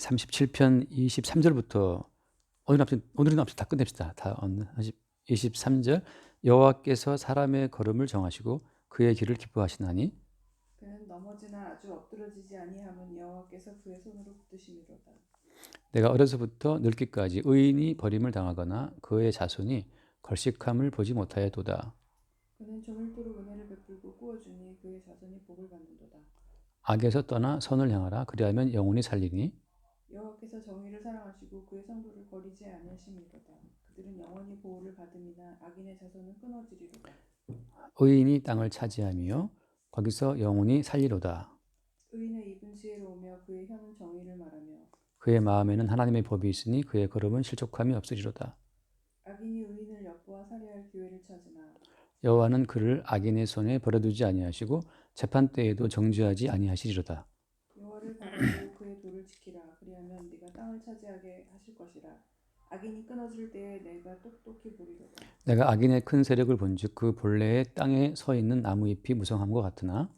37편 23절부터 오늘은 앞서 다 끝냅시다. 23절 여호와께서 사람의 걸음을 정하시고 그의 길을 기뻐하시나니 그는 넘어지나 아주 엎드러지지 아니함은 여호와께서 그의 손으로 붙드심이로다. 내가 어려서부터 늙기까지 의인이 버림을 당하거나 그의 자손이 걸식함을 보지 못하여도다. 그는 저물도록 은혜를 베풀고 꾸어주니 그의 자손이 복을 받는도다. 악에서 떠나 선을 향하라. 그리하면 영혼이 살리니 여호와께서 정의를 사랑하시고 그의 성도를 버리지 아니하심이로다. 그들은 영원히 보호를 받음이나 악인의 자손은 끊어지리로다. 의인이 땅을 차지하며 거기서 영혼이 살리로다. 의인의 입은 지혜로우며 그의 혀는 정의를 말하며 그의 마음에는 하나님의 법이 있으니 그의 걸음은 실족함이 없으리로다. 악인이 의인을 엿보아 살해할 기회를 찾으나 여호와는 그를 악인의 손에 버려두지 아니하시고 재판 때에도 정죄하지 아니하시리로다. 여호와를 바라고 그의 도를 지키라. 그리하면 네가 땅을 차지하게 하실 것이라. 악인이 끊어질 때에 내가 똑똑히 보리로다. 내가 악인의 큰 세력을 본즉 그 본래의 땅에 서 있는 나무잎이 무성함과 같으나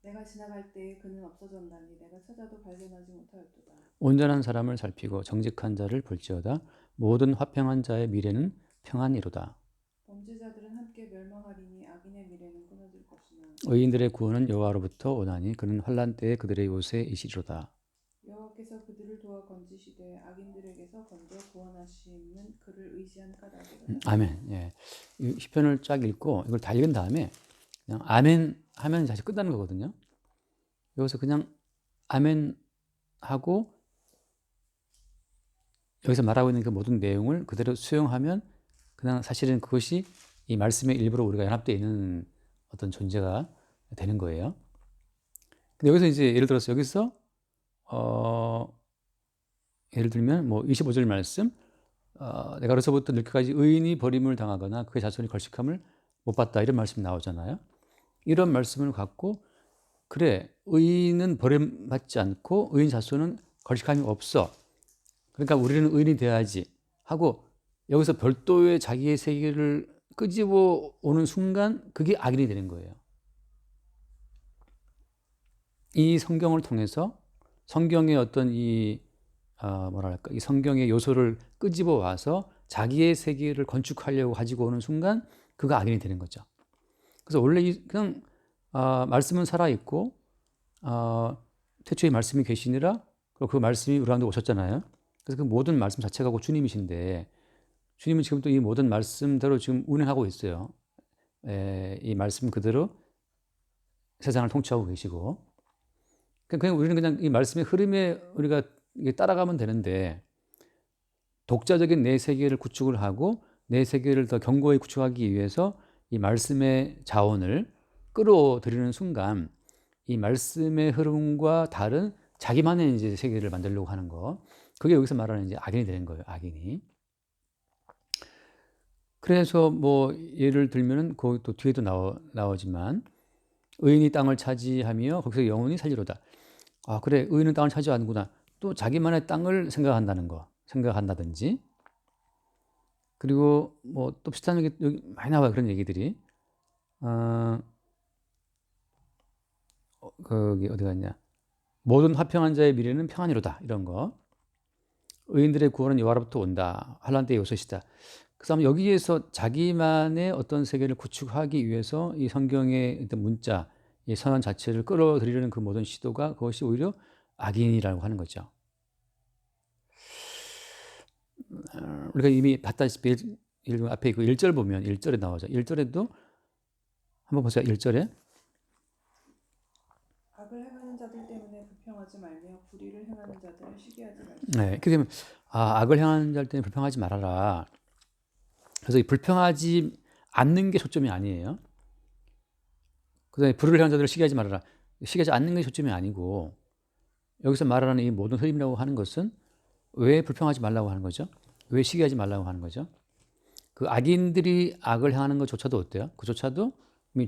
내가 지나갈 때에 그는 없어졌나니 내가 찾아도 발견하지 못하였도다. 온전한 사람을 살피고 정직한 자를 볼지어다. 모든 화평한 자의 미래는 평안이로다. 범죄자들은 함께 멸망하리니 악인의 미래는 끊어질 것이나 의인들의 구원은 여호와로부터 오나니 그는 환난 때에 그들의 요새이시리로다. 여호와께서 그들을 도와 건지시되 악인들에게서 건져 구원하시는 그를 의지한 까닭이로다. 아멘. 예. 이 시편을 쫙 읽고 이걸 다 읽은 다음에 그냥 아멘 하면 사실 끝나는 거거든요. 여기서 그냥 아멘 하고 여기서 말하고 있는 그 모든 내용을 그대로 수용하면 그냥 사실은 그것이 이 말씀의 일부로 우리가 연합되어 있는 어떤 존재가 되는 거예요. 근데 여기서 이제 예를 들어서 여기서 예를 들면 뭐 25절 말씀 내가 어려서부터 늙기까지 의인이 버림을 당하거나 그의 자손이 걸식함을 못 봤다 이런 말씀 나오잖아요. 이런 말씀을 갖고 그래 의인은 버림받지 않고 의인 자손은 걸식함이 없어. 그러니까 우리는 의인이 돼야지 하고 여기서 별도의 자기의 세계를 끄집어 오는 순간 그게 악인이 되는 거예요. 이 성경을 통해서 성경의 어떤 이 성경의 요소를 끄집어 와서 자기의 세계를 건축하려고 가지고 오는 순간 그가 악인이 되는 거죠. 그래서 원래 그냥 말씀은 살아 있고 태초에 말씀이 계시니라 그리고 그 말씀이 우리 가운데 오셨잖아요. 그래서 그 모든 말씀 자체가 곧 주님이신데 주님은 지금 또 이 모든 말씀대로 지금 운행하고 있어요. 이 말씀 그대로 세상을 통치하고 계시고 그냥 우리는 그냥 이 말씀의 흐름에 우리가 따라가면 되는데 독자적인 내 세계를 구축을 하고 내 세계를 더 견고히 구축하기 위해서 이 말씀의 자원을 끌어들이는 순간 이 말씀의 흐름과 다른 자기만의 이제 세계를 만들려고 하는 거 그게 여기서 말하는 이제 악인이 되는 거예요. 악인이. 그래서 뭐 예를 들면은 그 또 뒤에도 나오지만 의인이 땅을 차지하며 거기서 영혼이 살리로다. 아 그래 의인은 땅을 차지하는구나. 또 자기만의 땅을 생각한다든지 그리고 뭐 또 비슷한 얘기 여기 많이 나와요. 그런 얘기들이 거기 어디 갔냐 모든 화평한 자의 미래는 평안이로다 이런 거 의인들의 구원은 여호와로부터 온다 환난 때의 요소시다. 그 다음에 여기에서 자기만의 어떤 세계를 구축하기 위해서 이 성경의 어떤 문자 이 선언 자체를 끌어들이려는 그 모든 시도가 그것이 오히려 악인이라고 하는 거죠. 우리가 이미 봤다시피 앞에 그 1절 보면 1절에 나오죠. 1절에도 한번 보세요. 1절에 악을 행하는 자들 때문에 불평하지 말며 불의를 행하는 자들을 시기하지 말지어다. 네, 이렇게 되면 악을 행하는 자들 때문에 불평하지 말아라. 그래서 이 불평하지 않는 게 초점이 아니에요. 그다음에 불의를 행하는 자들을 시기하지 말아라. 시기하지 않는 게 초점이 아니고 여기서 말하는 이 모든 흐름이라고 하는 것은 왜 불평하지 말라고 하는 거죠? 왜 시기하지 말라고 하는 거죠? 그 악인들이 악을 행하는 것조차도 어때요? 그조차도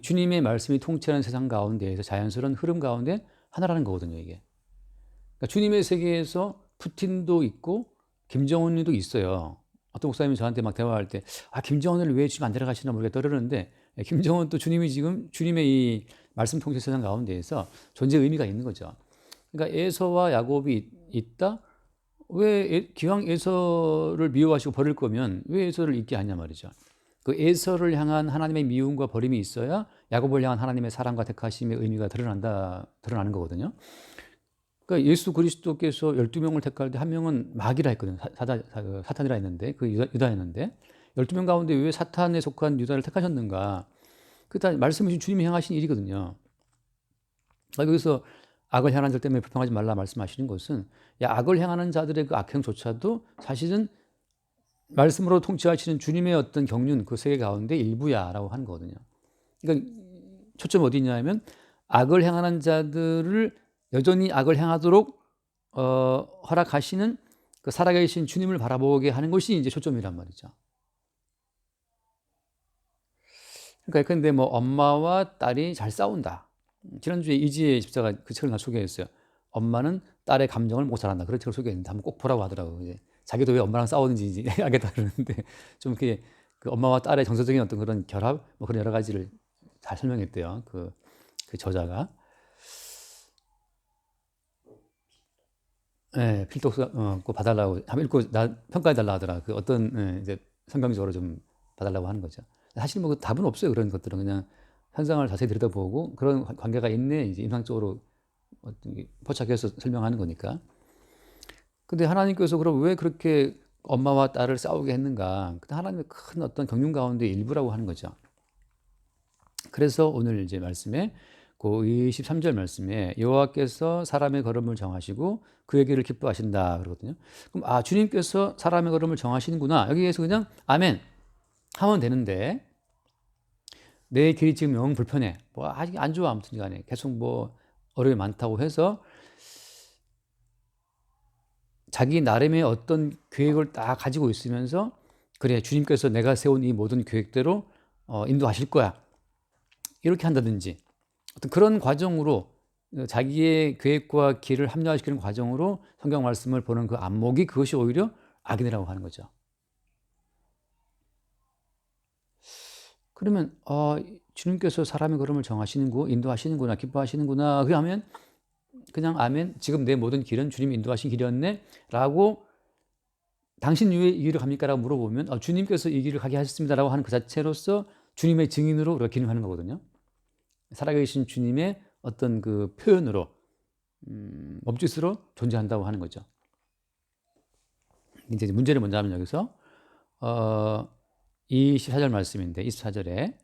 주님의 말씀이 통치하는 세상 가운데에서 자연스러운 흐름 가운데 하나라는 거거든요, 이게. 그러니까 주님의 세계에서 푸틴도 있고 김정은이도 있어요. 어떤 목사님이 저한테 막 대화할 때 김정은을 왜 지금 안 데려가시나 모르겠다 그러는데 김정은 또 주님이 지금 주님의 이 말씀 통치 세상 가운데에서 존재 의미가 있는 거죠. 그러니까 에서와 야곱이 있다. 왜 기왕 에서를 미워하시고 버릴 거면 왜 에서를 잊게 하냐 말이죠. 그 에서를 향한 하나님의 미움과 버림이 있어야 야곱을 향한 하나님의 사랑과 택하심의 의미가 드러나는 거거든요. 그러니까 예수 그리스도께서 12명을 택할 때 한 명은 마귀라 했거든요. 사탄이라 했는데, 그 유다였는데, 12명 가운데 왜 사탄에 속한 유다를 택하셨는가? 그 다 말씀해 주신 주님이 행하신 일이거든요. 그러니까 여기서 악을 행하는 자 때문에 불평하지 말라 말씀하시는 것은, 악을 행하는 자들의 그 악행조차도 사실은 말씀으로 통치하시는 주님의 어떤 경륜, 그 세계 가운데 일부야라고 하는 거거든요. 그러니까 초점이 어디 있냐면, 악을 행하는 자들을 여전히 악을 행하도록 허락하시는 그 살아계신 주님을 바라보게 하는 것이 이제 초점이란 말이죠. 그러니까 근데 뭐 엄마와 딸이 잘 싸운다. 지난주에 이지혜 집사가 그 책을 다 소개했어요. 엄마는 딸의 감정을 못 살았다. 그런 책을 소개했는데 한번 꼭 보라고 하더라고요. 이제 자기도 왜 엄마랑 싸우는지 이제 알겠다 그러는데 좀 이렇게 그 엄마와 딸의 정서적인 어떤 그런 결합, 뭐 그런 여러 가지를 잘 설명했대요. 그 저자가. 예, 필독서 꼭 봐달라고 한번 읽고 평가해 달라 하더라. 그 어떤 이제 성경적으로 좀 봐달라고 하는 거죠. 사실 뭐 답은 없어요. 그런 것들은 그냥 현상을 자세히 들여다보고 그런 관계가 있네 이제 임상적으로 어떤 포착해서 설명하는 거니까. 근데 하나님께서 그럼 왜 그렇게 엄마와 딸을 싸우게 했는가? 하나님의 큰 어떤 경륜 가운데 일부라고 하는 거죠. 그래서 오늘 이제 말씀에 그 23절 말씀에 여호와께서 사람의 걸음을 정하시고 그의 길을 기뻐하신다 그러거든요. 그럼 주님께서 사람의 걸음을 정하시는구나. 여기에서 그냥 아멘 하면 되는데 내 길이 지금 영 불편해. 뭐 아직 안 좋아 아무튼 간에 계속 뭐 어려움이 많다고 해서 자기 나름의 어떤 계획을 딱 가지고 있으면서 그래 주님께서 내가 세운 이 모든 계획대로 인도하실 거야. 이렇게 한다든지 어떤 그런 과정으로 자기의 계획과 길을 합리화시키는 과정으로 성경 말씀을 보는 그 안목이 그것이 오히려 악인이라고 하는 거죠. 그러면 주님께서 사람의 걸음을 정하시는구 인도하시는구나 기뻐하시는구나 그러면 그냥 아멘 지금 내 모든 길은 주님이 인도하신 길이었네 라고 당신 왜 이 길을 갑니까? 라고 물어보면 주님께서 이 길을 가게 하셨습니다 라고 하는 그 자체로서 주님의 증인으로 우리가 기능하는 거거든요. 살아계신 주님의 어떤 그 표현으로 몸짓으로 존재한다고 하는 거죠. 이제 문제를 먼저 하면 여기서 24절 말씀인데 24절에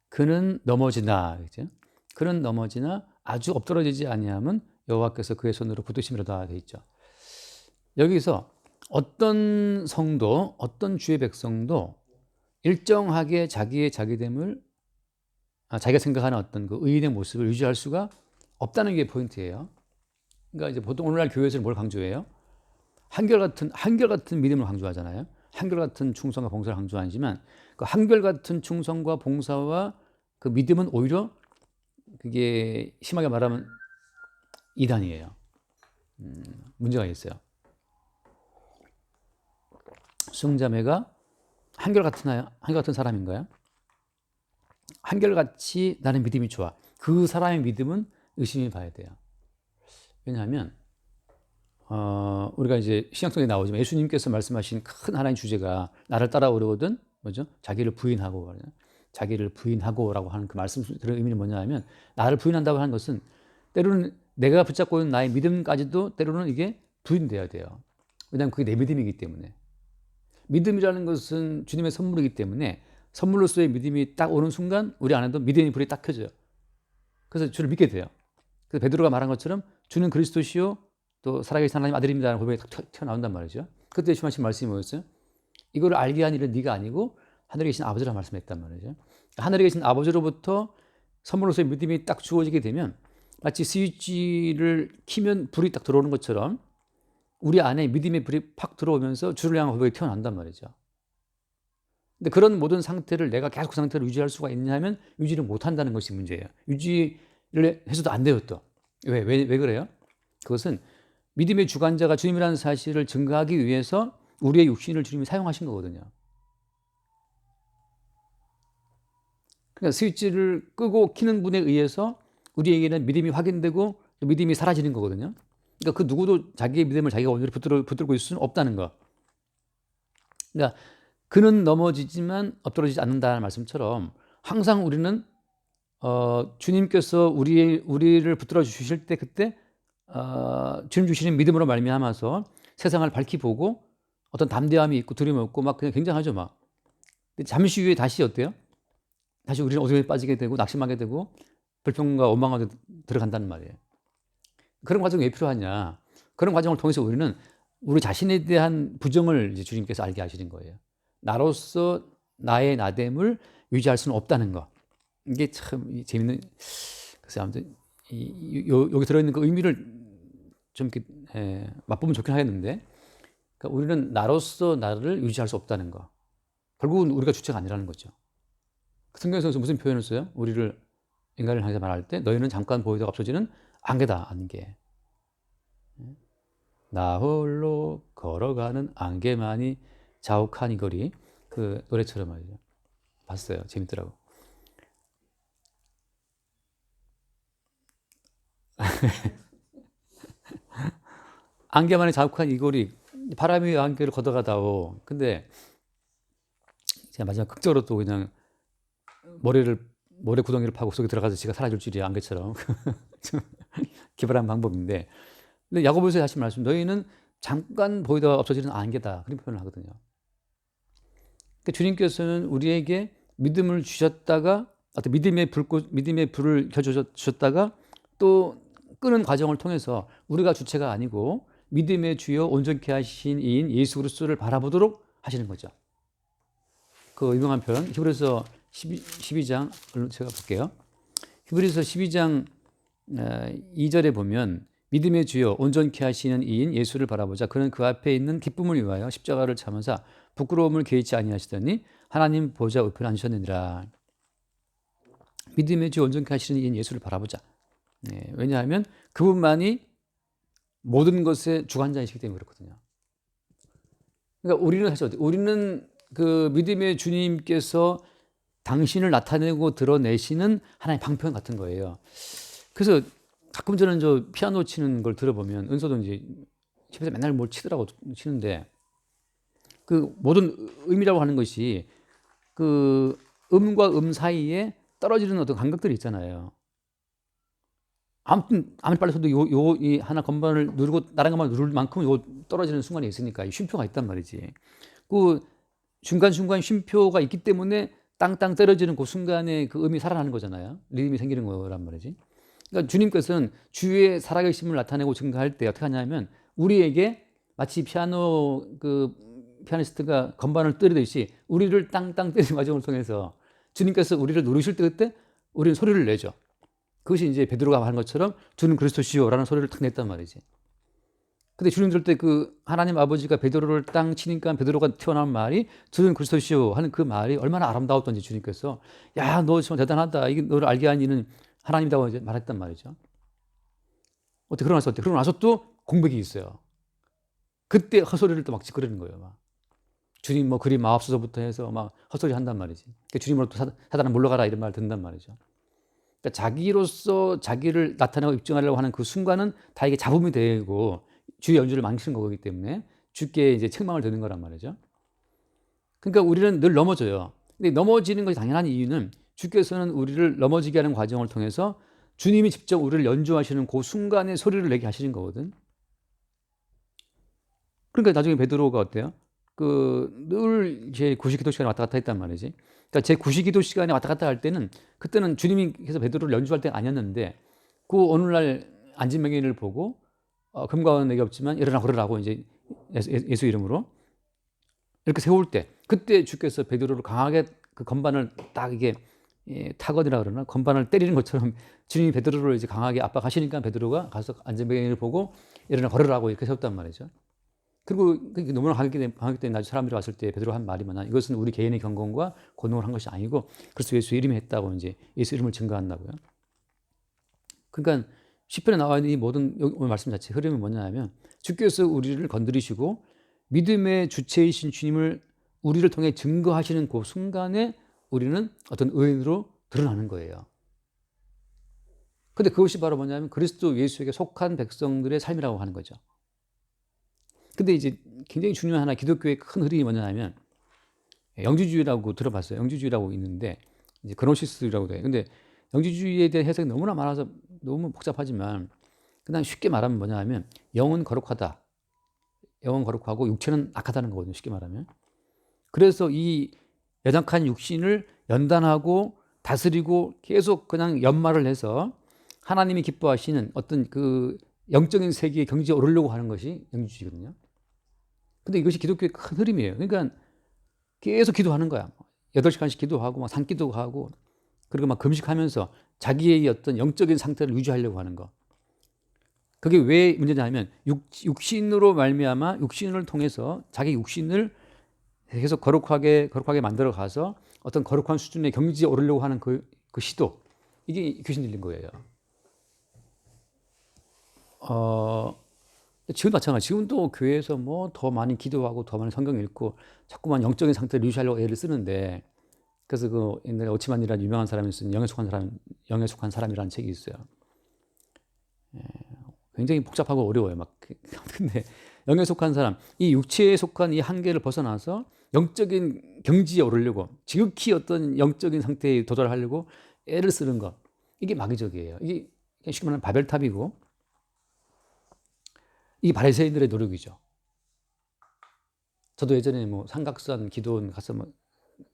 그는 넘어지나 그죠? 그는 넘어지나 아주 엎드러지지 아니하면 여호와께서 그의 손으로 붙드심이로다 돼 있죠. 여기서 어떤 성도, 어떤 주의 백성도 일정하게 자기의 자기됨을 자기가 생각하는 어떤 그 의인의 모습을 유지할 수가 없다는 게 포인트예요. 그러니까 이제 보통 오늘날 교회에서는 뭘 강조해요? 한결같은 믿음을 강조하잖아요. 한결같은 충성과 봉사를 강조하지만 그 한결같은 충성과 봉사와 그 믿음은 오히려 그게 심하게 말하면 이단이에요. 문제가 있어요. 수흥자매가 한결같은 사람인가요? 한결같이 나는 믿음이 좋아. 그 사람의 믿음은 의심해 봐야 돼요. 왜냐하면 우리가 이제 신약성에 나오지만 예수님께서 말씀하신 큰 하나의 주제가 나를 따라오려거든 뭐죠? 자기를 부인하고라고 하는 그 말씀들의 의미는 뭐냐면 나를 부인한다고 하는 것은 때로는 내가 붙잡고 있는 나의 믿음까지도 때로는 이게 부인돼야 돼요. 왜냐하면 그게 내 믿음이기 때문에. 믿음이라는 것은 주님의 선물이기 때문에 선물로서의 믿음이 딱 오는 순간 우리 안에도 믿음의 불이 딱 켜져요. 그래서 주를 믿게 돼요. 그래서 베드로가 말한 것처럼 주는 그리스도시요 또 살아계신 하나님 아들입니다라는 고백이 탁 튀어나온단 말이죠. 그때 주하신 말씀이 뭐였어요? 이거를 알게 한 일은 네가 아니고 하늘에 계신 아버지라 말씀했단 말이죠. 하늘에 계신 아버지로부터 선물로서의 믿음이 딱 주어지게 되면 마치 스위치를 키면 불이 딱 들어오는 것처럼 우리 안에 믿음의 불이 팍 들어오면서 주를 향한 고백이 튀어나온단 말이죠. 근데 그런 모든 상태를 내가 계속 그 상태를 유지할 수가 있냐면 유지를 못한다는 것이 문제예요. 유지를 해서도 안 돼요 또. 왜 그래요? 그것은 믿음의 주관자가 주님이라는 사실을 증거하기 위해서 우리의 육신을 주님이 사용하신 거거든요. 그러니까 스위치를 끄고 켜는 분에 의해서 우리에게는 믿음이 확인되고 믿음이 사라지는 거거든요. 그러니까 그 누구도 자기의 믿음을 자기가 온전히 붙들고 있을 수는 없다는 거. 그러니까 그는 넘어지지만 엎드러지지 않는다는 말씀처럼 항상 우리는 주님께서 우리를 붙들어 주실 때 그때 주님 주시는 믿음으로 말미암아서 세상을 밝히 보고 어떤 담대함이 있고 두려움이 없고 막 그냥 굉장하죠 막. 근데 잠시 후에 다시 어때요? 다시 우리는 어둠에 빠지게 되고 낙심하게 되고 불평과 원망하게 들어간다는 말이에요. 그런 과정이 왜 필요하냐? 그런 과정을 통해서 우리는 우리 자신에 대한 부정을 이제 주님께서 알게 하시는 거예요. 나로서 나의 나됨을 유지할 수는 없다는 거. 이게 참 재밌는. 그래서 아무튼 여기 들어있는 그 의미를 좀 이렇게 맛보면 좋긴 하겠는데, 그러니까 우리는 나로서 나를 유지할 수 없다는 거. 결국은 우리가 주체가 아니라는 거죠. 성경에서 무슨 표현을 써요? 우리를 인간을 향해서 말할 때 너희는 잠깐 보이다가 없어지는 안개다. 안개. 나 홀로 걸어가는 안개만이 자욱한 이 거리. 그 노래처럼 말이죠. 봤어요. 재밌더라고. 안개만이 자욱한 이 거리. 바람이 안개를 걷어가다오. 근데 제가 마지막 극적으로 또 그냥 모래 구덩이를 파고 속에 들어가서 지가 사라질 줄이야. 안개처럼. 기발한 방법인데, 근데 야고보서 하신 말씀, 너희는 잠깐 보이다가 없어지는 안개다. 그런 표현을 하거든요. 그러니까 주님께서는 우리에게 믿음을 주셨다가 어떤 믿음의 불을 켜주셨다가 또 끄는 과정을 통해서 우리가 주체가 아니고 믿음의 주여 온전케 하신 이인 예수 그리스도를 바라보도록 하시는 거죠. 그 유명한 표현 히브리서 12장 제가 볼게요. 히브리서 12장 2절에 보면 믿음의 주여 온전케 하시는 이인 예수를 바라보자. 그는 그 앞에 있는 기쁨을 위하여 십자가를 참으사 부끄러움을 개의치 아니하시더니 하나님 보좌 우편에 앉으셨느니라. 믿음의 주여 온전케 하시는 이인 예수를 바라보자. 왜냐하면 그분만이 모든 것의 주관자이시기 때문에 그렇거든요. 그러니까 우리는 그 믿음의 주님께서 당신을 나타내고 드러내시는 하나의 방편 같은 거예요. 그래서 가끔 저는 저 피아노 치는 걸 들어보면 은서도 이제 집에서 맨날 뭘 치더라고 치는데 그 모든 음이라고 하는 것이 그 음과 음 사이에 떨어지는 어떤 감각들이 있잖아요. 아무튼 아무리 빨리 쳐도 이 하나 건반을 누르고 다른 건반을 누를 만큼 요 떨어지는 순간이 있으니까 쉼표가 있단 말이지. 그 중간중간 쉼표가 있기 때문에 땅땅 떨어지는 그 순간에 그 음이 살아나는 거잖아요. 리듬이 생기는 거란 말이지. 그러니까 주님께서는 주의 살아계심을 나타내고 증거할 때 어떻게 하냐면 우리에게 마치 피아니스트가 건반을 때리듯이 우리를 땅땅 때리는 과정을 통해서 주님께서 우리를 누르실 때 그때 우리는 소리를 내죠. 그것이 이제 베드로가 하는 것처럼 주는 그리스도시요라는 소리를 탁 냈단 말이지. 근데 주님 들을 때 그 하나님 아버지가 베드로를 땅 치니까 베드로가 튀어나온 말이 주는 그리스도시요 하는 그 말이 얼마나 아름다웠던지 주님께서 야, 너 정말 대단하다. 이게 너를 알게 한 이는 하나님이라고 이제 말했단 말이죠. 어때? 그러고 나서 또 공백이 있어요. 그때 헛소리를 또 막 짓거리는 거예요. 막. 주님 뭐 그리 마옵소서부터 해서 막 헛소리 한단 말이지. 그러니까 주님으로 또 사단아 물러가라 이런 말 듣는단 말이죠. 그러니까 자기로서 자기를 나타내고 입증하려고 하는 그 순간은 다 이게 잡음이 되고 주의 연주를 망치는 거기 때문에 주께 이제 책망을 듣는 거란 말이죠. 그러니까 우리는 늘 넘어져요. 근데 넘어지는 것이 당연한 이유는 주께서는 우리를 넘어지게 하는 과정을 통해서 주님이 직접 우리를 연주하시는 그 순간에 소리를 내게 하시는 거거든. 그러니까 나중에 베드로가 어때요? 늘 제 구시기도 시간에 왔다 갔다 했단 말이지. 그러니까 제 구시기도 시간에 왔다 갔다 할 때는 그때는 주님께서 베드로를 연주할 때가 아니었는데 그 오늘날 안진뱅이를 보고 금과 은은 내게 없지만 일어나 걸으라고 이제 예수 이름으로 이렇게 세울 때 그때 주께서 베드로를 강하게 그 건반을 딱 이게 타건이라 그러나 건반을 때리는 것처럼 주님이 베드로를 이제 강하게 압박하시니까 베드로가 가서 안진뱅이를 보고 일어나 걸으라고 이렇게 세웠단 말이죠. 그리고 너무나 강하기 때문에 나중에 사람들이 왔을 때 베드로가 한 말이 많아. 이것은 우리 개인의 경건과 권능을 한 것이 아니고 그리스도 예수 이름에 했다고 이제 예수 이름을 증거한다고요. 그러니까 시편에 나와 있는 이 모든 오늘 말씀 자체 흐름이 뭐냐면 주께서 우리를 건드리시고 믿음의 주체이신 주님을 우리를 통해 증거하시는 그 순간에 우리는 어떤 의인으로 드러나는 거예요. 근데 그것이 바로 뭐냐면 그리스도 예수에게 속한 백성들의 삶이라고 하는 거죠. 근데 이제 굉장히 중요한 하나 기독교의 큰 흐름이 뭐냐면 영지주의라고 들어봤어요. 영지주의라고 있는데 이제 그노시스라고 돼요. 근데 영지주의에 대한 해석이 너무나 많아서 너무 복잡하지만 그냥 쉽게 말하면 뭐냐면 영은 거룩하다. 영은 거룩하고 육체는 악하다는 거거든요. 쉽게 말하면. 그래서 이 연약한 육신을 연단하고 다스리고 계속 그냥 연말을 해서 하나님이 기뻐하시는 어떤 그 영적인 세계의 경지에 오르려고 하는 것이 영지주의거든요. 근데 이것이 기독교의 큰 흐름이에요. 그러니까 계속 기도하는 거야. 8시간씩 기도하고 막 산기도 하고 그리고 막 금식하면서 자기의 어떤 영적인 상태를 유지하려고 하는 거. 그게 왜 문제냐 하면 육신으로 말미암아 육신을 통해서 자기 육신을 계속 거룩하게 만들어 가서 어떤 거룩한 수준의 경지에 오르려고 하는 그 시도. 이게 귀신 들린 거예요. 지금 마찬가지. 지금도 교회에서 뭐 더 많이 기도하고 더 많이 성경 읽고 자꾸만 영적인 상태를 유지하려고 애를 쓰는데 그래서 그 옛날에 오치만이라는 유명한 사람이 쓴 영에 속한 사람이라는 책이 있어요. 굉장히 복잡하고 어려워요. 막 근데 영에 속한 사람, 이 육체에 속한 이 한계를 벗어나서 영적인 경지에 오르려고 지극히 어떤 영적인 상태에 도달하려고 애를 쓰는 것. 이게 마귀적이에요. 이게 쉽게 말하면 바벨탑이고 이게 바리새인들의 노력이죠. 저도 예전에 뭐 삼각산 기도원 가서 뭐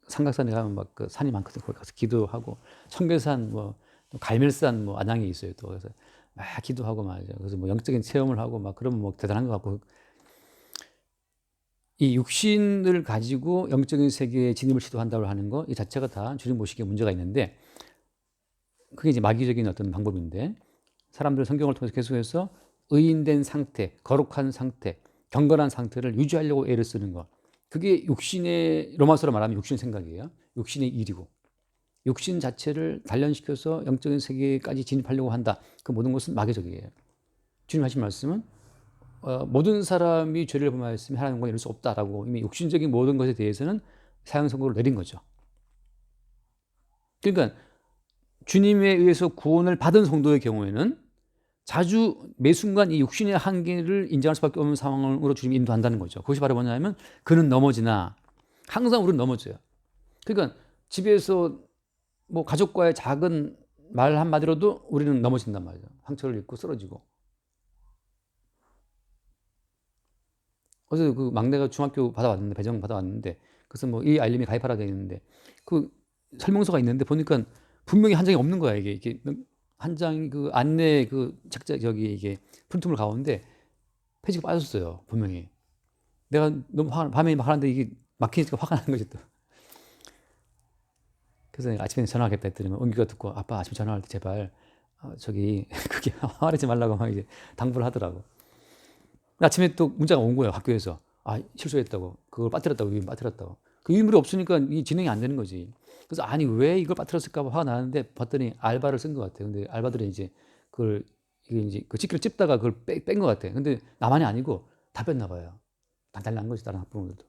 삼각산에 가면 막 그 산이 많거든요. 거기 가서 기도하고 청계산 뭐 갈멜산 뭐 안양에 있어요. 또 그래서 막 기도하고 말이죠. 그래서 뭐 영적인 체험을 하고 막 그러면 뭐 대단한 것 같고 이 육신을 가지고 영적인 세계에 진입을 시도한다고 하는 거 이 자체가 다 주님 보시기에 문제가 있는데 그게 이제 마귀적인 어떤 방법인데 사람들 성경을 통해서 계속해서 의인된 상태, 거룩한 상태, 경건한 상태를 유지하려고 애를 쓰는 것. 그게 육신의 로마서로 말하면 육신의 생각이에요. 육신의 일이고 육신 자체를 단련시켜서 영적인 세계까지 진입하려고 한다. 그 모든 것은 마귀적이에요. 주님 하신 말씀은 모든 사람이 죄를 범하였으면 하나님과 이룰 수 없다라고 이미 육신적인 모든 것에 대해서는 사형 선고를 내린 거죠. 그러니까 주님에 의해서 구원을 받은 성도의 경우에는 자주 매 순간 이 육신의 한계를 인정할 수밖에 없는 상황으로 주님이 인도한다는 거죠. 그것이 바로 뭐냐면 그는 넘어지나 항상 우리는 넘어져요. 그러니까 집에서 뭐 가족과의 작은 말 한마디로도 우리는 넘어진단 말이죠. 상처를 입고 쓰러지고. 어제 그 막내가 중학교 받아왔는데 배정 받아왔는데 그래서 뭐 이 알림이 가입하라 되어 있는데 그 설명서가 있는데 보니까 분명히 한 장이 없는 거야 이게 한 장이 그 안내 그 책자 저기 이게 프린트물 가운데 페이지가 빠졌어요 분명히. 내가 너무 밤에 막 하는데 이게 막히니까 화가 나는 거지 또. 그래서 내가 아침에 전화하겠다 했더니 은규가 듣고 아빠 아침에 전화할 때 제발 저기 그게 화내지 말라고 막 이제 당부를 하더라고. 아침에 또 문자가 온 거예요 학교에서. 아 실수했다고 그걸 빠뜨렸다고 유인 빠뜨렸다고. 그 유인물이 없으니까 이 진행이 안 되는 거지. 그래서 아니 왜 이걸 빠뜨렸을까 봐 화가 나는데 봤더니 알바를 쓴 것 같아요. 근데 알바들이 이제 그걸 이게 이제 그 집게를 찝다가 그걸 뺀 것 같아요. 근데 나만이 아니고 다 뺐나 봐요. 단단히 난 거지 다른 학부모들도.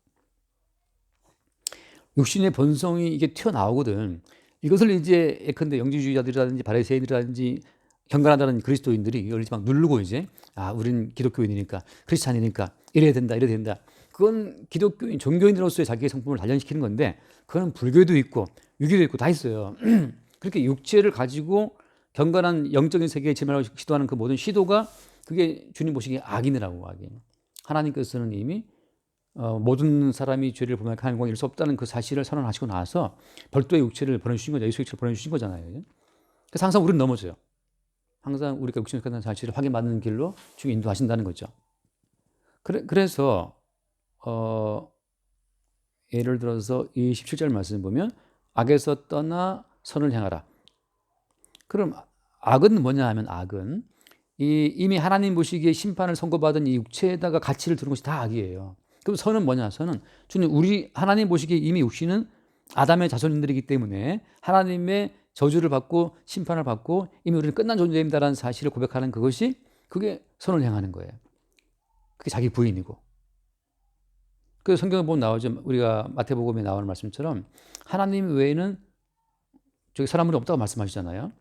육신의 본성이 이게 튀어나오거든. 이것을 이제 예컨대 영지주의자들이라든지 바리새인이라든지 경건하다는 그리스도인들이 이걸 막 누르고 이제 우린 기독교인이니까 크리스찬이니까 이래야 된다 이래야 된다. 그건 기독교인 종교인으로서의 자기의 성품을 단련시키는 건데 그건 불교도 있고 유교도 있고 다 있어요. 그렇게 육체를 가지고 경건한 영적인 세계에 진입하려고 시도하는 그 모든 시도가 그게 주님 보시기에 악인이라고 악인. 하나님께서는 이미 모든 사람이 죄를 범하여 하나님과 이룰 수 없다는 그 사실을 선언하시고 나서 별도의 육체를 보내주신 거죠. 예수 육체를 보내주신 거잖아요. 그래서 항상 우리는 넘어져요. 항상 우리가 육신을 끝난 사실을 확인받는 길로 주님 인도하신다는 거죠. 그래서 예를 들어서 이 17절 말씀을 보면 악에서 떠나 선을 행하라. 그럼 악은 뭐냐 하면 악은 이미 하나님 보시기에 심판을 선고받은 이 육체에다가 가치를 두는 것이 다 악이에요. 그럼 선은 뭐냐? 선은 주님 우리 하나님 보시기에 이미 육신은 아담의 자손들이기 때문에 하나님의 저주를 받고 심판을 받고 이미 우리는 끝난 존재입니다라는 사실을 고백하는 그게 선을 행하는 거예요. 그게 자기 부인이고. 그 성경에 보면 나오죠. 우리가 마태복음에 나오는 말씀처럼 하나님 외에는 저기 사람은 없다고 말씀하시잖아요.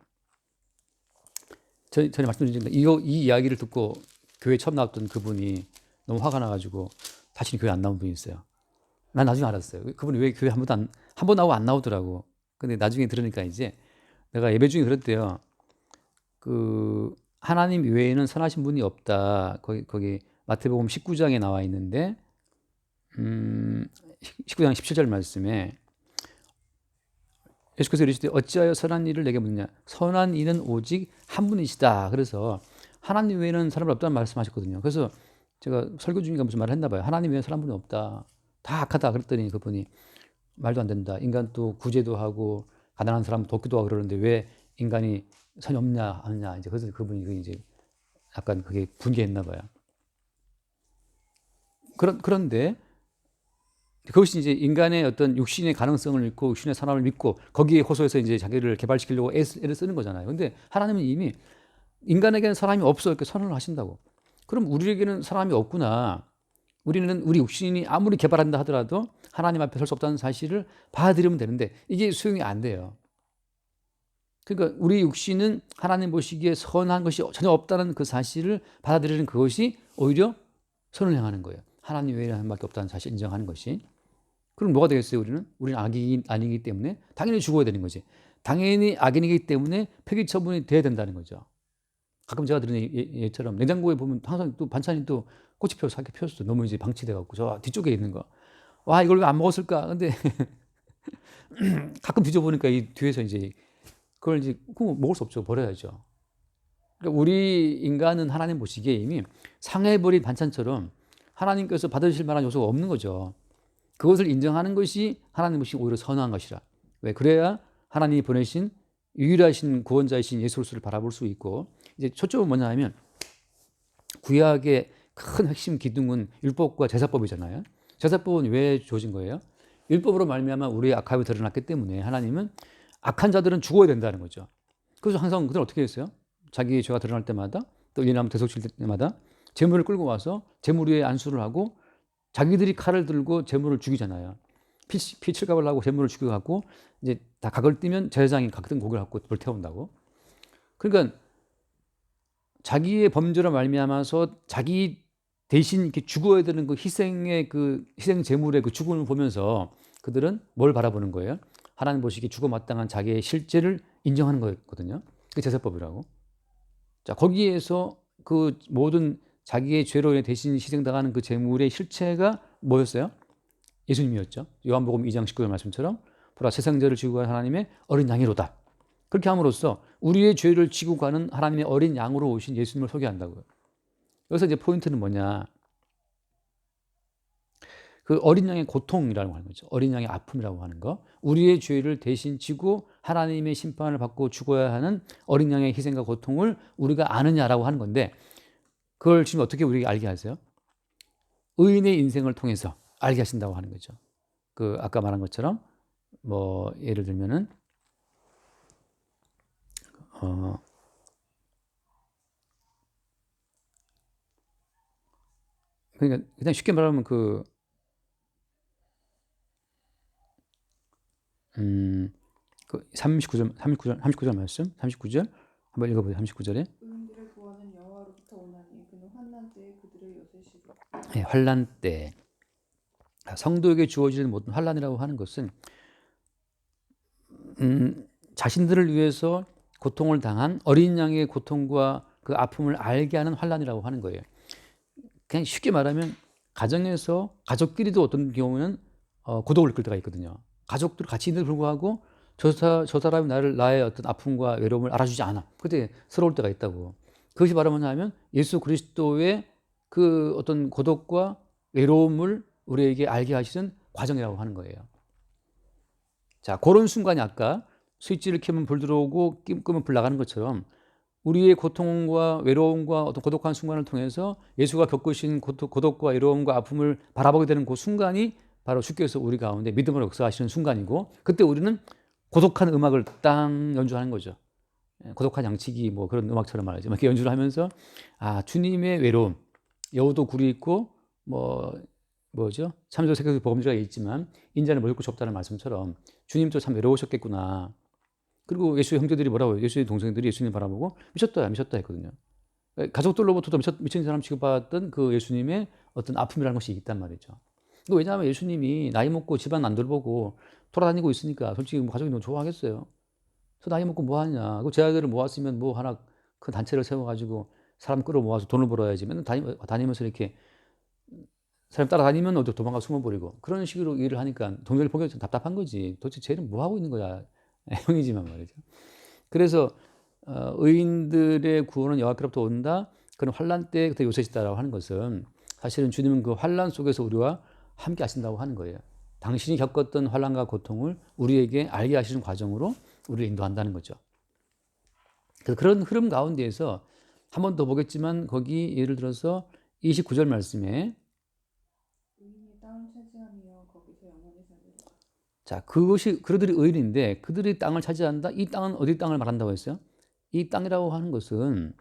전에 말씀드린 이 이야기를 듣고 교회 처음 나왔던 그분이 너무 화가 나가지고 다시는 교회 안 나온 분이 있어요. 난 나중에 알았어요. 그분이 왜 교회 한 번 나오고 안 나오더라고. 근데 나중에 들으니까 이제 내가 예배 중에 그랬대요. 그 하나님 외에는 선하신 분이 없다. 거기 마태복음 19장에 나와 있는데 19장 17절 말씀에 예수께서 이르시되 어찌하여 선한 일을 내게 묻느냐. 선한 이는 오직 한 분이시다. 그래서 하나님 외에는 사람이 없다는 말씀하셨거든요. 그래서 제가 설교 중인가 무슨 말을 했나 봐요. 하나님 외에는 사람 분이 없다. 다 악하다. 그랬더니 그분이 말도 안 된다. 인간 또 구제도 하고 가난한 사람 돕기도 하고 그러는데 왜 인간이 선이 없냐 하느냐. 이제 그래서 그분이 이제 약간 그게 분개했나 봐요. 그런데 그것이 이제 인간의 어떤 육신의 가능성을 믿고 육신의 산업을 믿고 거기에 호소해서 이제 자기를 개발시키려고 애를 쓰는 거잖아요. 근데 하나님은 이미 인간에게는 사람이 없어 이렇게 선언을 하신다고. 그럼 우리에게는 사람이 없구나. 우리 육신이 아무리 개발한다 하더라도 하나님 앞에 설 수 없다는 사실을 받아들이면 되는데 이게 수용이 안 돼요. 그러니까 우리 육신은 하나님 보시기에 선한 것이 전혀 없다는 그 사실을 받아들이는 그것이 오히려 선을 향하는 거예요. 하나님 외에 하나님밖에 없다는 사실 인정하는 것이. 그럼 뭐가 되겠어요? 우리는 아니기 때문에 당연히 죽어야 되는 거지. 당연히 악인이기 때문에 폐기 처분이 돼야 된다는 거죠. 가끔 제가 들은 예처럼 냉장고에 보면 항상 또 반찬이 또 꽃이 피어서 살게 피었어. 너무 이제 방치돼 갖고 저 뒤쪽에 있는 거. 와 이걸 왜 안 먹었을까? 근데 가끔 뒤져보니까 이 뒤에서 이제 그걸 이제 먹을 수 없죠. 버려야죠. 그러니까 우리 인간은 하나님 보시기에 이미 상해버린 반찬처럼 하나님께서 받으실 만한 요소가 없는 거죠. 그것을 인정하는 것이 하나님 보시기 오히려 선한 것이라. 왜? 그래야 하나님이 보내신 유일하신 구원자이신 예수 그리스도를 바라볼 수 있고 이제 초점은 뭐냐 하면 구약의 큰 핵심 기둥은 율법과 제사법이잖아요. 제사법은 왜 주어진 거예요? 율법으로 말미암아 우리의 악함이 드러났기 때문에 하나님은 악한 자들은 죽어야 된다는 거죠. 그래서 항상 그들은 어떻게 했어요? 자기의 죄가 드러날 때마다 또 1년 한번 대속칠 때마다 제물을 끌고 와서 제물 위에 안수를 하고 자기들이 칼을 들고 제물을 죽이잖아요. 피 칠갑을 하고 제물을 죽여갖고 이제 다 각을 띠면 제사장이 각든 고기를 갖고 불태운다고. 그러니까 자기의 범죄로 말미암아서 자기 대신 이렇게 죽어야 되는 그 희생의 그 희생 제물의 그 죽음을 보면서 그들은 뭘 바라보는 거예요? 하나님 보시기에 죽어 마땅한 자기의 실제를 인정하는 거거든요. 그게 제사법이라고. 자, 거기에서 그 모든 자기의 죄로 인해 대신 희생당하는 그 제물의 실체가 뭐였어요? 예수님이었죠. 요한복음 2장 19절 말씀처럼 보라 세상 죄를 지고 가는 하나님의 어린 양이로다. 그렇게 함으로써 우리의 죄를 지고 가는 하나님의 어린 양으로 오신 예수님을 소개한다고요. 여기서 이제 포인트는 뭐냐? 그 어린 양의 고통이라고 하는 거죠. 어린 양의 아픔이라고 하는 거. 우리의 죄를 대신 지고 하나님의 심판을 받고 죽어야 하는 어린 양의 희생과 고통을 우리가 아느냐라고 하는 건데 그걸 지금 어떻게 우리가 알게 하세요? 의인의 인생을 통해서 알게 하신다고 하는 거죠. 그 아까 말한 것처럼 뭐 예를 들면은 그러니까 그냥 쉽게 말하면 그 39절 말씀 39절 한번 읽어보세요. 39절에 의인들을 구하는 여호와로부터 오나니 그는 환난 때에 그들을 요새시고 네, 환난 때 성도에게 주어지는 모든 환난이라고 하는 것은 자신들을 위해서 고통을 당한 어린 양의 고통과 그 아픔을 알게 하는 환난이라고 하는 거예요. 그냥 쉽게 말하면 가정에서 가족끼리도 어떤 경우는 고독을 느낄 때가 있거든요. 가족들 같이 있는데 불구하고 저 사람이 나의 어떤 아픔과 외로움을 알아주지 않아. 그때 서러울 때가 있다고. 그것이 바로 뭐냐면 예수 그리스도의 그 어떤 고독과 외로움을 우리에게 알게 하시는 과정이라고 하는 거예요. 자, 그런 순간이 아까 스위치를 켜면 불 들어오고 끄면 불 나가는 것처럼 우리의 고통과 외로움과 어떤 고독한 순간을 통해서 예수가 겪으신 고독과 외로움과 아픔을 바라보게 되는 그 순간이 바로 주께서 우리 가운데 믿음으로 역사하시는 순간이고 그때 우리는 고독한 음악을 땅 연주하는 거죠. 고독한 양치기 뭐 그런 음악처럼 말이죠. 이렇게 연주를 하면서 아 주님의 외로움 여우도 굴이 있고 뭐죠? 참조 세계에서 복음주가 있지만 인자는 멀고 좁다는 말씀처럼 주님도 참 외로우셨겠구나. 그리고 예수의 형제들이 뭐라고 해요? 예수의 동생들이 예수님 바라보고 미쳤다, 미쳤다 했거든요. 가족들로부터도 미친 사람 취급받았던 그 예수님의 어떤 아픔이라는 것이 있단 말이죠. 왜냐하면 예수님이 나이 먹고 집안 안 돌보고 돌아다니고 있으니까 솔직히 뭐 가족이 너무 좋아하겠어요. 저 나이 먹고 뭐 하냐. 그 제 아이들을 모았으면 뭐 하나 큰 단체를 세워가지고 사람 끌어 모아서 돈을 벌어야지. 맨날 다니면서 이렇게 사람 따라다니면 어디 도망가 숨어버리고 그런 식으로 일을 하니까 동료를 보기가 좀 답답한 거지. 도대체 쟤는 뭐 하고 있는 거야. 형이지만 말이죠. 그래서 의인들의 구원은 여호와께로부터 온다. 그런 환난 때 그때 요셉이다라고 하는 것은 사실은 주님은 그 환난 속에서 우리와 함께 하신다고 하는 거예요. 당신이 겪었던 환난과 고통을 우리에게 알게 하시는 과정으로 우리를 인도한다는 거죠. 그래서 그런 흐름 가운데에서 한 번 더 보겠지만 거기 예를 들어서 29절 말씀에 의인이 땅을 차지하며 거기서 영원히 살리라. 자, 그것이 그들이 의인인데 그들이 땅을 차지한다. 이 땅은 어디 땅을 말한다고 했어요? 이 땅이라고 하는 것은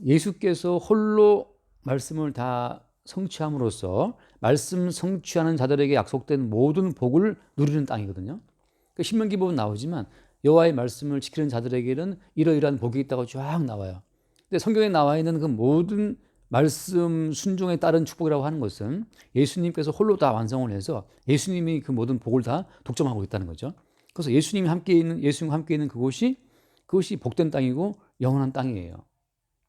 예수께서 홀로 말씀을 다 성취함으로써 말씀 성취하는 자들에게 약속된 모든 복을 누리는 땅이거든요. 그 신명기 보면 나오지만 여호와의 말씀을 지키는 자들에게는 이러이러한 복이 있다고 쫙 나와요. 근데 성경에 나와 있는 그 모든 말씀 순종에 따른 축복이라고 하는 것은 예수님께서 홀로 다 완성을 해서 예수님이 그 모든 복을 다 독점하고 있다는 거죠. 그래서 예수님과 함께 있는 그것이 복된 땅이고 영원한 땅이에요.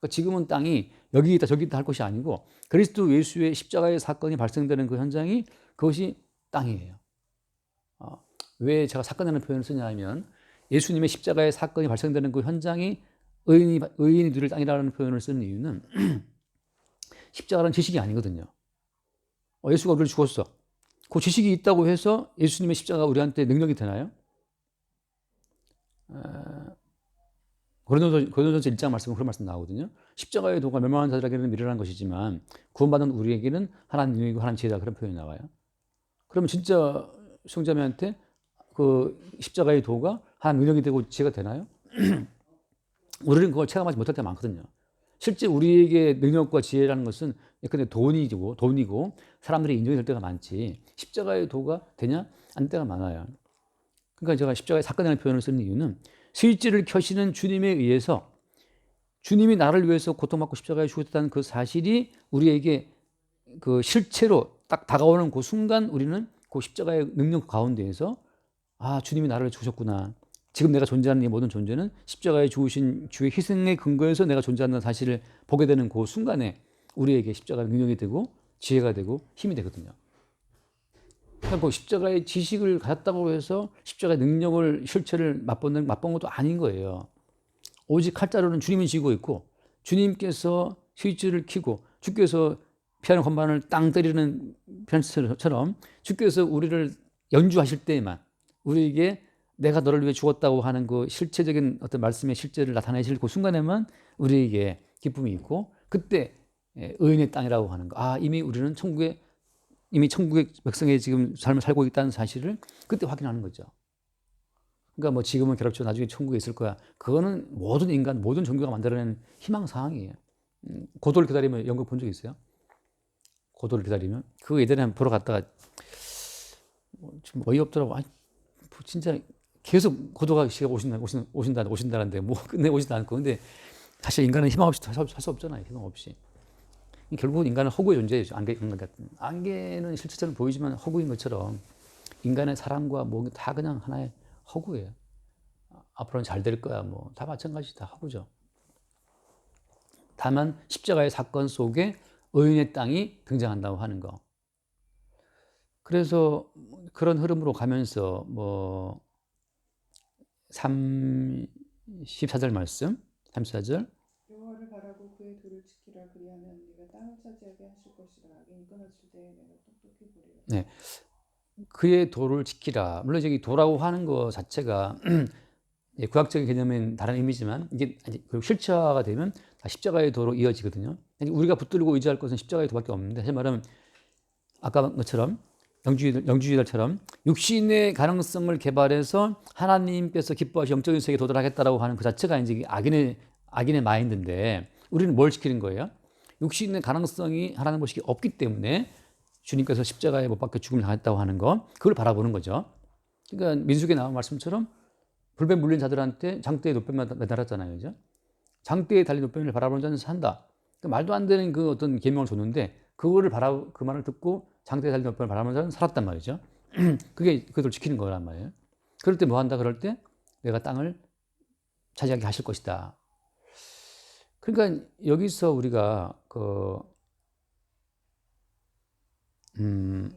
그러니까 지금은 땅이 여기 있다 저기 있다 할 것이 아니고 그리스도 예수의 십자가의 사건이 발생되는 그 현장이 그것이 땅이에요. 왜 제가 사건이라는 표현을 쓰냐 하면 예수님의 십자가의 사건이 발생되는 그 현장이 의인이 누릴 땅이라는 표현을 쓰는 이유는 십자가는 지식이 아니거든요. 예수가 우리를 죽었어. 그 지식이 있다고 해서 예수님의 십자가가 우리한테 능력이 되나요? 고린도전서 1장 말씀은 그런 말씀 나오거든요. 십자가의 도가 멸망한 자들에게는 미련한 것이지만 구원받은 우리에게는 하나님 능력이고 하나님 지혜다 그런 표현이 나와요. 그러면 진짜 성자매한테 그 십자가의 도가 하나님 능력이 되고 지혜가 되나요? 우리는 그걸 체감하지 못할 때가 많거든요. 실제 우리에게 능력과 지혜라는 것은 예컨대 돈이고 사람들이 인정이 될 때가 많지 십자가의 도가 되냐? 안 때가 많아요. 그러니까 제가 십자가의 사건이라는 표현을 쓰는 이유는 스위치를 켜시는 주님에 의해서 주님이 나를 위해서 고통받고 십자가에 죽었다는 그 사실이 우리에게 그 실체로 딱 다가오는 그 순간 우리는 그 십자가의 능력 가운데에서 주님이 나를 죽으셨구나. 지금 내가 존재하는 이 모든 존재는 십자가에 죽으신 주의 희생의 근거에서 내가 존재한다는 사실을 보게 되는 그 순간에 우리에게 십자가의 능력이 되고 지혜가 되고 힘이 되거든요. 그러니까 뭐 십자가의 지식을 가졌다고 해서 십자가의 능력을 실체를 맛본 것도 아닌 거예요. 오직 칼자루는 주님이 쥐고 있고 주님께서 스위치를 켜고 주께서 피아노 건반을 땅 때리는 피아니스트처럼 주께서 우리를 연주하실 때에만 우리에게 내가 너를 위해 죽었다고 하는 그 실체적인 어떤 말씀의 실제를 나타내실 그 순간에만 우리에게 기쁨이 있고 그때 의인의 땅이라고 하는 거. 이미 천국의 백성의 지금 삶을 살고 있다는 사실을 그때 확인하는 거죠. 그러니까 뭐 지금은 괴롭죠. 나중에 천국에 있을 거야. 그거는 모든 인간, 모든 종교가 만들어낸 희망사항이에요. 고도를 기다리면 연극 본 적 있어요? 고도를 기다리면? 그 예전에 보러 갔다가 좀 어이없더라고. 진짜 계속 고도가 씨가 오신다는데 뭐 끝내 오지도 않고. 근데 사실 인간은 희망 없이 살 수 없잖아요. 희망 없이. 결국은 인간은 허구의 존재죠. 안개는 실제처럼 보이지만 허구인 것처럼 인간의 사랑과 뭐 다 그냥 하나의 허구예요. 앞으로는 잘 될 거야. 뭐 다 마찬가지 다 허구죠. 다만 십자가의 사건 속에 의인의 땅이 등장한다고 하는 거. 그래서 그런 흐름으로 가면서 뭐 34절 말씀, 34절 여호와를 바라고 그의 도를 지키라. 그리하면 네가 땅을 차지하게 하실 것이라. 악인이 끊어질 때에 내가 똑똑히 보리라. 네, 그의 도를 지키라. 물론 여기 도라고 하는 것 자체가 구약적인 개념은 다른 의미지만 이게 실체화가 되면 다 십자가의 도로 이어지거든요. 우리가 붙들고 의지할 것은 십자가의 도밖에 없는데 사실 말하면 아까 것처럼 영주주의들처럼 육신의 가능성을 개발해서 하나님께서 기뻐하시 영적인 세계에 도달하겠다라고 하는 그 자체가 이제 악인의 마인드인데 우리는 뭘 지키는 거예요? 육신의 가능성이 하나님 보시기 없기 때문에 주님께서 십자가에 못 박혀 죽음을 당했다고 하는 거 그걸 바라보는 거죠. 그러니까 민수기에 나온 말씀처럼 불뱀 물린 자들한테 장대에 노뱀 매달았잖아요. 그죠? 장대에 달린 노뱀을 바라보는 자는 산다. 그러니까 말도 안 되는 그 어떤 계명을 줬는데 그 말을 듣고 장대에 달린 노뱀을 바라보는 자는 살았단 말이죠. 그게 그것을 지키는 거란 말이에요. 그럴 때 뭐 한다? 그럴 때 내가 땅을 차지하게 하실 것이다. 그러니까 여기서 우리가 음,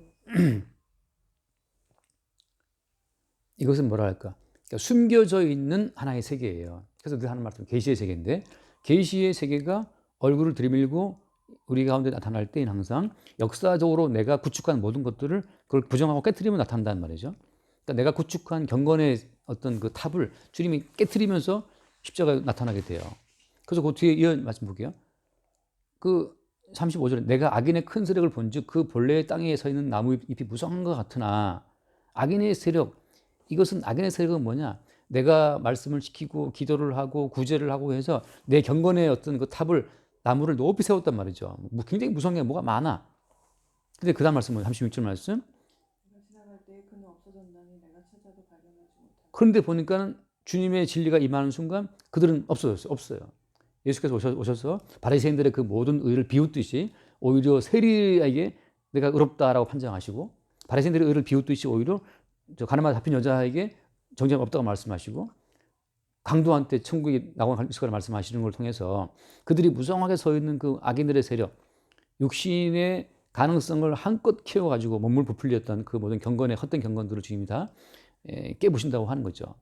이것은 뭐랄까? 그러니까 숨겨져 있는 하나의 세계예요. 그래서 늘 하는 말씀, 계시의 세계인데 계시의 세계가 얼굴을 들이밀고 우리 가운데 나타날 때는 항상 역사적으로 내가 구축한 모든 것들을 그걸 부정하고 깨트리면 나타난다는 말이죠. 그러니까 내가 구축한 경건의 어떤 그 탑을 주님이 깨트리면서 십자가에 나타나게 돼요. 그래서 그 뒤에 이런 말씀 볼게요. 그 35절에 내가 악인의 큰 세력을 본즉 그 본래의 땅에 서 있는 나무 잎이 무성한 것 같으나 악인의 세력, 이것은 악인의 세력은 뭐냐? 내가 말씀을 지키고 기도를 하고 구제를 하고 해서 내 경건의 어떤 그 탑을 나무를 높이 세웠단 말이죠. 굉장히 무서운 게 뭐가 많아. 근데 그 다음 말씀은 36절 말씀. 내가 지나갈 때 그는 없어졌나니 내가 찾아도 발견하지 못하고. 그런데 보니까 주님의 진리가 임하는 순간 그들은 없어졌어요. 없어요. 예수께서 오셔서 바리새인들의 그 모든 의를 비웃듯이 오히려 세리에게 내가 의롭다라고 판정하시고 바리새인들의 의를 비웃듯이 오히려 저 가늠하다 잡힌 여자에게 정죄가 없다고 말씀하시고 강도한테 천국에 나오는 것을 말씀하시는 걸 통해서 그들이 무성하게 서 있는 그 악인들의 세력, 육신의 가능성을 한껏 키워가지고 몸을 부풀렸던 그 모든 경건의 헛된 경건들을 주님이 다 깨부신다고 하는 거죠.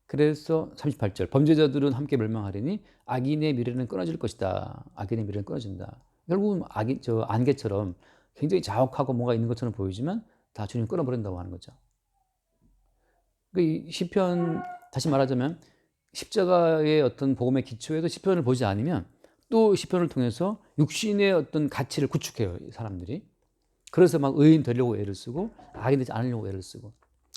그래서 38절 범죄자들은 함께 멸망하리니 악인의 미래는 끊어질 것이다. 악인의 미래는 끊어진다. 결국은 안개처럼 굉장히 자욱하고 뭔가 있는 것처럼 보이지만 다 주님 끊어버린다고 하는 거죠. 이 시편, 다시 말하자면 십자가의 어떤 복음의 기초에서 시편을 보지 않으면 또 시편을 통해서 육신의 어떤 가치를 구축해요, 사람들이. 그래서 막 의인 되려고 애를 쓰고 악인 되지 않으려고 애를 쓰고.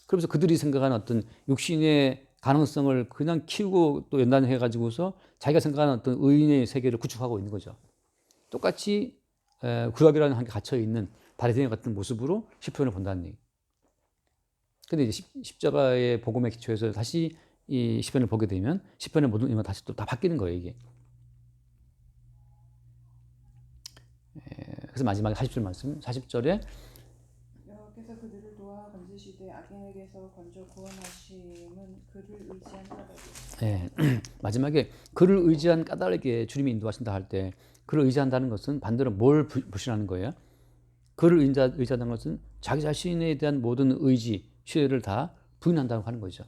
그러면서 그들이 생각하는 어떤 육신의 가능성을 그냥 키우고 또 연단해가지고서 자기가 생각하는 어떤 의인의 세계를 구축하고 있는 거죠. 똑같이 구약이라는 한게 갇혀있는 바리새인 같은 모습으로 시편을 본다는 얘기. 근데 이제 십자가의 복음의 기초에서 다시 이 시편을 보게 되면 시편의 모든 의미가 다시 또 다 바뀌는 거예요, 이게. 그래서 마지막에 40절 말씀, 40절에 여호와께서 그들을 도와 건지시되 악인에게서 건져 구원하심은 그를 의지한 까닭이라. 마지막에 그를 의지한 까닭에 주님이 인도하신다 할 때 그를 의지한다는 것은 반대로 뭘 불신하는 거예요? 그를 의지한다는 것은 자기 자신에 대한 모든 의지, 신뢰를 다 부인한다고 하는 거죠.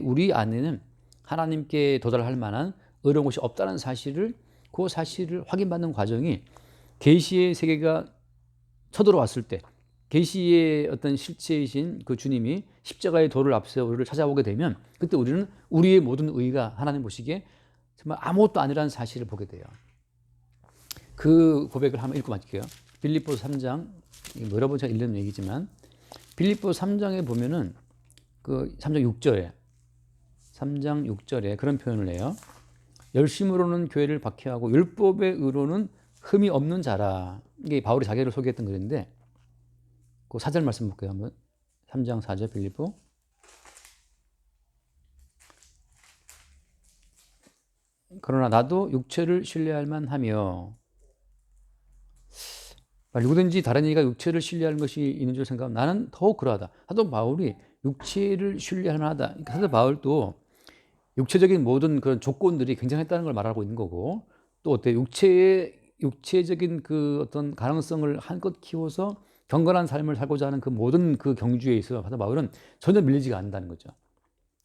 우리 안에는 하나님께 도달할 만한 어려운 것이 없다는 사실을, 그 사실을 확인받는 과정이 계시의 세계가 쳐들어왔을 때, 계시의 어떤 실체이신 그 주님이 십자가의 도를 앞세워 우리를 찾아오게 되면 그때 우리는 우리의 모든 의가 하나님 보시기에 정말 아무것도 아니라는 사실을 보게 돼요. 그 고백을 한번 읽고 마칠게요. 빌립보서 3장, 여러 번 제가 읽는 얘기지만 빌립보서 3장에 보면은 그 3장 6절에 그런 표현을 해요. 열심으로는 교회를 박해하고 율법의 의로는 흠이 없는 자라. 이게 바울이 자기를 소개했던 글인데 그 4절 말씀 볼게요. 한번 3장 4절 빌립보. 그러나 나도 육체를 신뢰할 만하며, 누구든지 다른 이가 육체를 신뢰하는 것이 있는 줄 생각하면 나는 더욱 그러하다. 사도 바울이 육체를 신뢰할 만하다. 그러니까 사도 바울도 육체적인 모든 그런 조건들이 굉장했다는 걸 말하고 있는 거고, 또 어때 육체적인 그 어떤 가능성을 한껏 키워서 경건한 삶을 살고자 하는 그 모든 그 경주에 있어 사도 바울은 전혀 밀리지가 않는다는 거죠.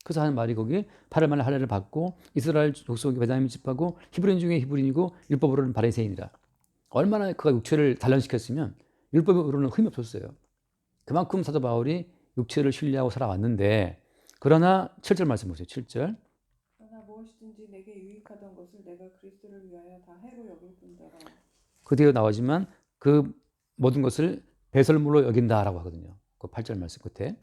그래서 하는 말이 거기에 8월 만에 할례를 받고 이스라엘 족속이 베냐민 집하고 히브리인 중에 히브리인이고 율법으로는 바리새인이라. 얼마나 그가 육체를 단련시켰으면 율법으로는 흠이 없었어요. 그만큼 사도 바울이 육체를 신뢰하고 살아왔는데, 그러나 7절 말씀 보세요. 7절. 그러나 무엇이든지 내게 유익하던 것을 내가 그리스도를 위하여 다 해로 여길 뿐더러. 그 뒤에 나오지만 그 모든 것을 배설물로 여긴다라고 하거든요. 그 8절 말씀 끝에.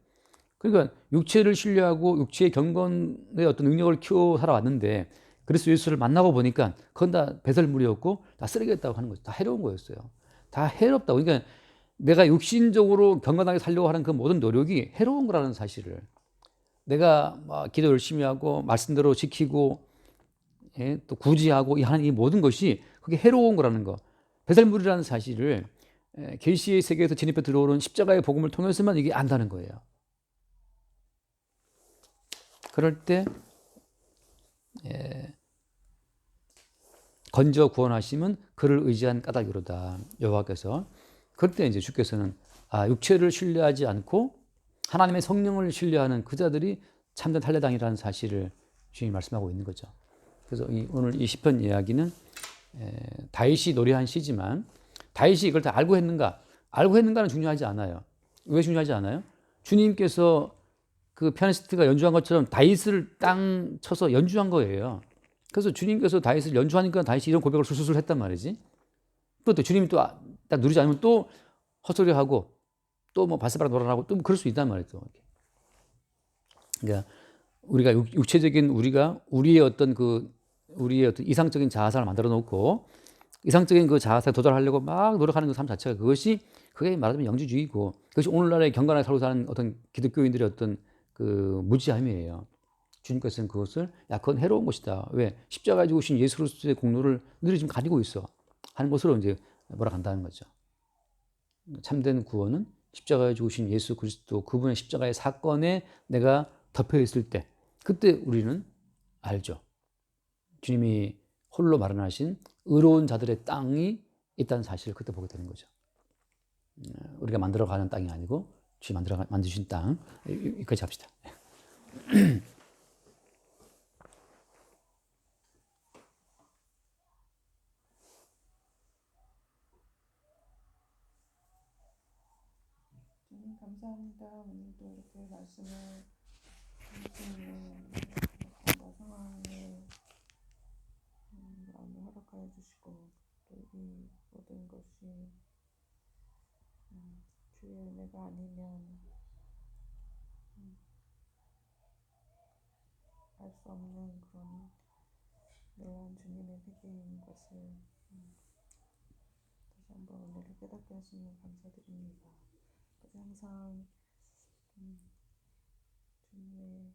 그러니까 육체를 신뢰하고 육체의 경건의 어떤 능력을 키워 살아왔는데 그리스도 예수를 만나고 보니까 그건 다 배설물이었고 다 쓰레기였다고 하는 거죠. 다 해로운 거였어요. 다 해롭다고. 그러니까 내가 육신적으로 경건하게 살려고 하는 그 모든 노력이 해로운 거라는 사실을, 내가 막 기도 열심히 하고 말씀대로 지키고, 예, 또 구제하고 하는 이 모든 것이 그게 해로운 거라는 거, 배설물이라는 사실을 계시의 세계에서 진입해 들어오는 십자가의 복음을 통해서만 이게 안다는 거예요. 그럴 때 건져 구원하심은 그를 의지한 까닭이로다, 여호와께서. 그때 이제 주께서는 육체를 신뢰하지 않고 하나님의 성령을 신뢰하는 그 자들이 참된 할례당이라는 사실을 주님이 말씀하고 있는 거죠. 그래서 오늘 이 시편 이야기는 다윗이 노래한 시지만 다윗이 이걸 다 알고 했는가? 알고 했는가는 중요하지 않아요. 왜 중요하지 않아요? 주님께서 그 피아니스트가 연주한 것처럼 다윗을 땅 쳐서 연주한 거예요. 그래서 주님께서 다윗을 연주하니까 다윗이 이런 고백을 술술 했단 말이지. 또 주님이 또 딱 누리지 않으면 또 헛소리하고 또 뭐 바스바라 놀아나고 또 그럴 수 있단 말이죠. 그러니까 우리가 육체적인 우리의 어떤 이상적인 자아상을 만들어 놓고 이상적인 그 자아상에 도달하려고 막 노력하는 그 삶 자체가 그게 말하자면 영지주의고, 그것이 오늘날의 경건하게 살고 사는 어떤 기독교인들의 어떤 그 무지함이에요. 주님께서는 그것을 그건 해로운 것이다. 왜? 십자가에 죽으신 예수 그리스도의 공로를 너희들이 지금 가리고 있어 하는 것으로 이제 몰아간다는 거죠. 참된 구원은 십자가에 죽으신 예수 그리스도 그분의 십자가의 사건에 내가 덮여 있을 때, 그때 우리는 알죠. 주님이 홀로 마련하신 의로운 자들의 땅이 있다는 사실을 그때 보게 되는 거죠. 우리가 만들어가는 땅이 아니고 주님 만드신 땅. 여기까지 합시다. 주님 감사합니다. 오늘도 이렇게 말씀을 주시는 감사 상황에 마음을 허락하여 주시고, 또 이 모든 것이 주의 은혜가 아니면 알 수 없는 그런 놀라운 주님의 세계인 것을 다시 한번 오늘을 깨닫게 하시는 감사드립니다. 항상 주님의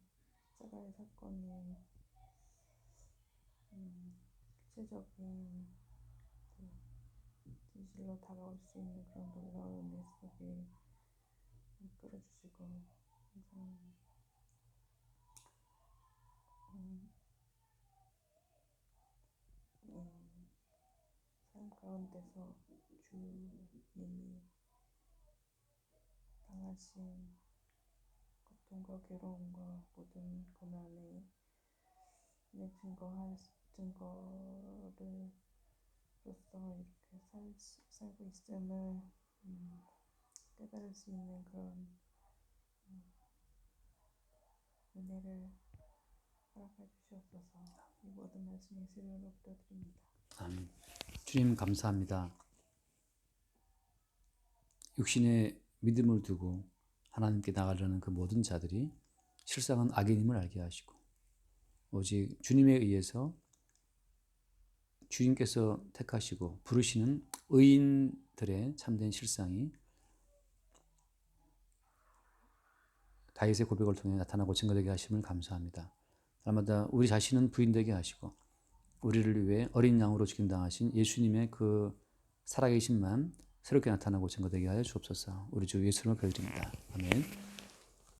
십자가의 사건이 구체적인 진실로 다가올 수 있는 그런 놀라운 은혜 속에 이끌어주시고, 항상 삶 가운데서 주님이 당하신 고통과 괴로움과 모든 고난의 증거로서 이렇게 살고 있음을 깨달을 수 있는 그런 은혜를 허락해 주시옵소서. 이 모든 말씀 예수 이름으로 기도드립니다. 아멘. 주님 감사합니다. 육신의 믿음을 두고 하나님께 나가려는 그 모든 자들이 실상은 악인임을 알게 하시고, 오직 주님에 의해서 주님께서 택하시고 부르시는 의인들의 참된 실상이 다윗의 고백을 통해 나타나고 증거되게 하심을 감사합니다. 날마다 우리 자신은 부인되게 하시고 우리를 위해 어린 양으로 죽임당하신 예수님의 그 살아계심만 새롭게 나타나고 증거되게 하여 주옵소서. 우리 주 예수님을 기도드립니다. 아멘.